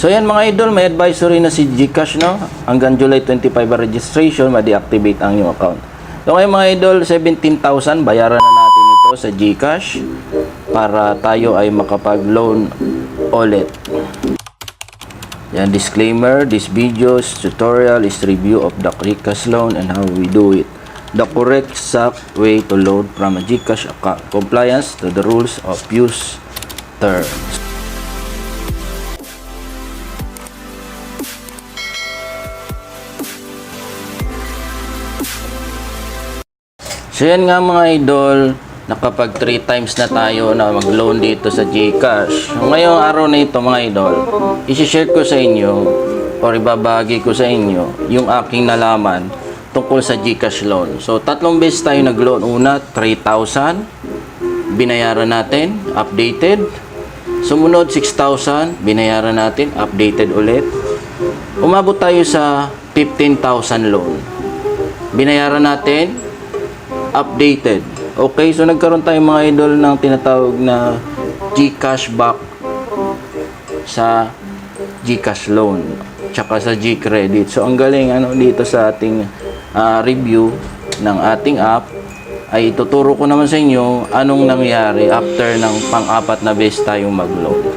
So yan mga idol, may advisory na si GCash, no? Hanggang July 25 registration, ma-deactivate ang iyong account. So ngayon mga idol, 17,000 bayaran na natin ito sa GCash para tayo ay makapag-loan ulit. Yan, disclaimer, this video's tutorial is review of the GCash loan and how we do it. The correct exact way to loan from a GCash account. Compliance to the rules of use terms. So yan nga mga idol, nakapag 3 times na tayo na mag-loan dito sa GCash. Ngayong araw na ito mga idol, isi-share ko sa inyo o ibabahagi ko sa inyo yung aking nalaman tungkol sa GCash loan. So 3 beses tayo nag-loan. Una, 3,000, binayaran natin, updated. Sumunod, 6,000, binayaran natin, updated ulit. Umabot tayo sa 15,000 loan. Binayaran natin, updated. Okay, so nagkaroon tayo mga idol ng tinatawag na GCash back sa GCash loan tsaka sa GCredit. So ang galing dito sa ating review ng ating app ay ituturo ko naman sa inyo anong nangyari after ng pang-apat na beses tayong mag-loan.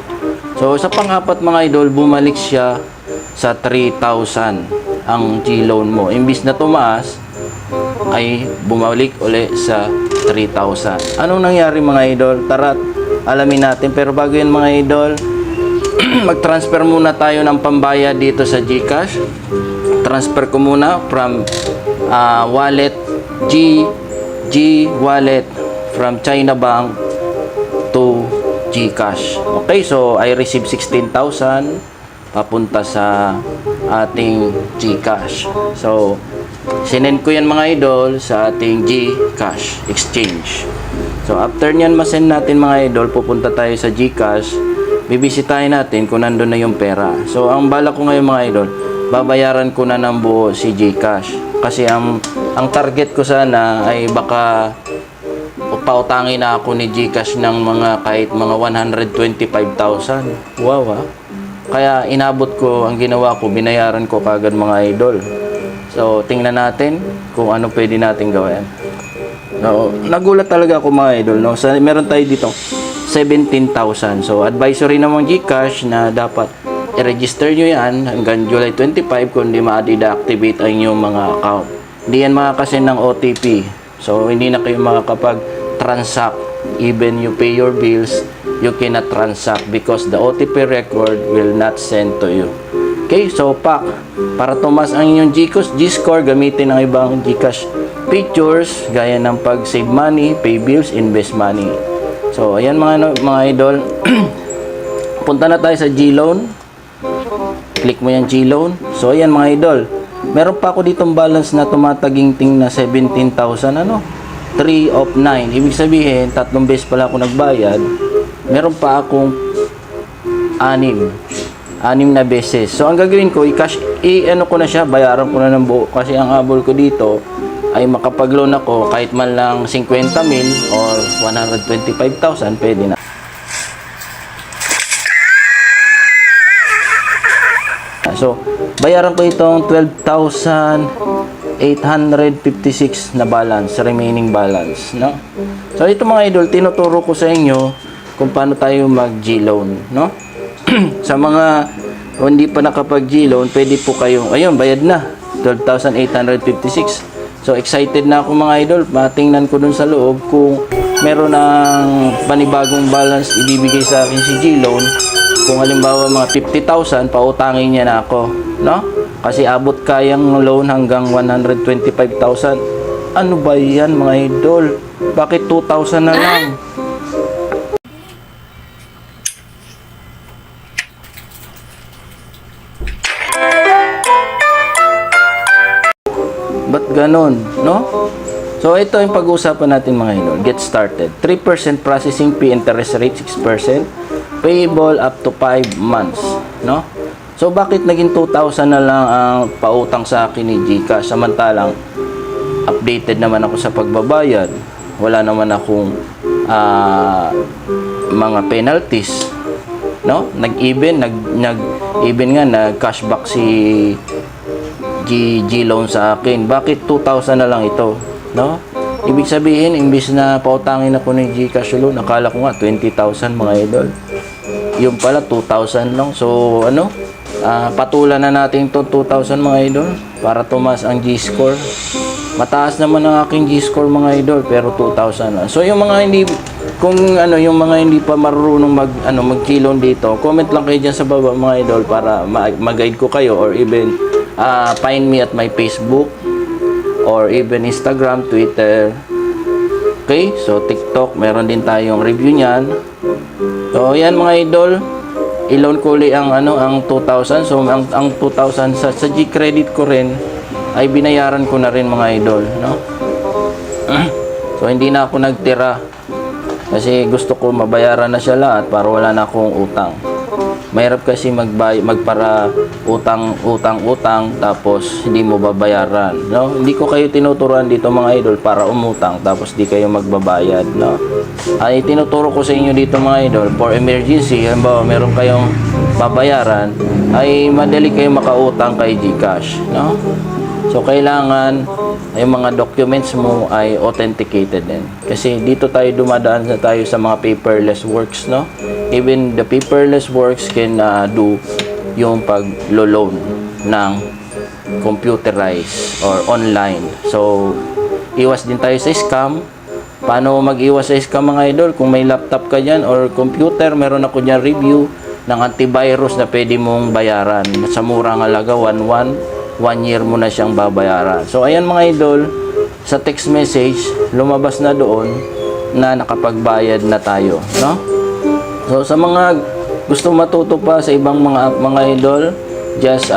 So sa pang-apat mga idol, bumalik siya sa 3,000 ang G-loan mo. Imbis na tumaas ay bumalik uli sa 3,000. Anong nangyari mga idol? Tara, alamin natin. Pero bago yan mga idol, mag-transfer muna tayo ng pambayad dito sa GCash. Transfer ko muna from wallet G wallet from China Bank to GCash. Okay, so I received 16,000 papunta sa ating GCash. So sinend ko yan mga idol sa ating GCash exchange. So after nyan masend natin mga idol, pupunta tayo sa GCash, bibisitahin natin kung nandun na yung pera. So ang bala ko ngayon mga idol, babayaran ko na ng buo si GCash. Kasi ang target ko sana ay baka pautangin na ako ni GCash ng kahit mga 125,000. Wow ha. Kaya inabot ko, ang ginawa ko, binayaran ko kagad mga idol. So, tingnan natin kung ano pwede natin gawin. No, nagulat talaga ako mga idol. No? So, meron tayo dito 17,000. So, advisory namang GCash na dapat i-register nyo yan hanggang July 25 kung di ma-deactivate ang inyong mga account. Hindi yan makakasin ng OTP. So, hindi na kayo makakapag-transact. Even you pay your bills, you cannot transact because the OTP record will not send to you. Okay, so para tumas ang inyong G-score, gamitin ang ibang GCash features gaya ng pag-save money, pay bills, invest money. So, ayan mga idol. Punta na tayo sa G-loan. Click mo yung G-loan. So, ayan mga idol. Meron pa ako ditong balance na tumataginting na 17,000 3 of 9. Ibig sabihin, 3 beses pala ako nagbayad. Meron pa akong 6 na beses. So, ang gagawin ko, ko na siya, bayaran ko na ng buo. Kasi ang habol ko dito ay makapag-loan ako kahit man lang 50,000 or 125,000, pwede na. So, bayaran ko itong 12,856 na balance, remaining balance, no? So, ito mga idol, tinuturo ko sa inyo kung paano tayo mag-G-loan, no? Sa mga hindi pa nakapag G-loan, pwede po kayo, ayun, bayad na 12,856. So excited na ako mga idol, matingnan ko dun sa loob kung meron ng panibagong balance ibibigay sa akin si G-loan. Kung halimbawa mga 50,000, pautangin niya na ako, no? Kasi abot kayang loan hanggang 125,000. Ano ba yan mga idol? Bakit 2,000 na lang? Ba't ganon, no? So, ito yung pag-uusapan natin mga idol. Get started. 3% processing fee, interest rate 6%. Payable up to 5 months, no? So, bakit naging 2,000 na lang ang pautang sa akin ni GCash? Samantalang, updated naman ako sa pagbabayad. Wala naman akong mga penalties. no? Nag-even nga, nag-cashback si G loan sa akin. Bakit 2,000 na lang ito, no? Ibig sabihin, imbis na pautangin ako ng GCash loan, nakala ko nga 20,000 mga idol. Yung pala 2,000 lang. So ano, patulan na natin to 2,000 mga idol para tumaas ang G-score. Mataas naman ang aking G-score mga idol, pero 2,000 lang. So yung mga hindi, kung ano, yung mga hindi pa marunong mag-G-loan dito, comment lang kayo dyan sa baba mga idol para mag-guide ko kayo, or even find me at my Facebook or even Instagram, Twitter. Okay, so TikTok, meron din tayong review niyan. So yan mga idol, i-loan ko ulit ang ang 2,000. So ang 2,000 sa G-credit ko rin ay binayaran ko na rin mga idol, no? So hindi na ako nagtira kasi gusto ko mabayaran na siya lahat para wala na akong utang. Mahirap kasi magpara utang tapos hindi mo babayaran, no? Hindi ko kayo tinuturuan dito mga idol para umutang tapos di kayo magbabayad, no? Ay tinuturo ko sa inyo dito mga idol for emergency. Halimbawa meron kayong babayaran, ay madali kayo makautang kay GCash, no? So kailangan yung mga documents mo ay authenticated din. Kasi dito tayo dumadaan sa mga paperless works, no? Even the paperless works can do yung pag-loan ng computerized or online. So iwas din tayo sa scam. Paano mag-iwas sa scam mga idol? Kung may laptop ka dyan or computer, meron ako dyan review ng antivirus na pwede mong bayaran sa murang halaga 1 year mo na siyang babayaran. So ayan mga idol, sa text message lumabas na doon na nakapagbayad na tayo, no? So sa mga gusto matuto pa sa ibang mga idol, just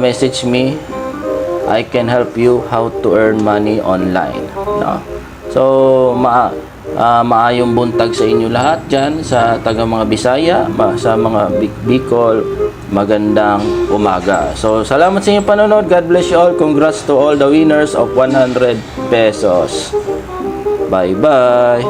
message me. I can help you how to earn money online, no? So maayong buntag sa inyo lahat dyan sa taga mga Bisaya, sa mga Bicol, magandang umaga. So salamat sa inyong panonood. God bless you all. Congrats to all the winners of 100 pesos. Bye bye.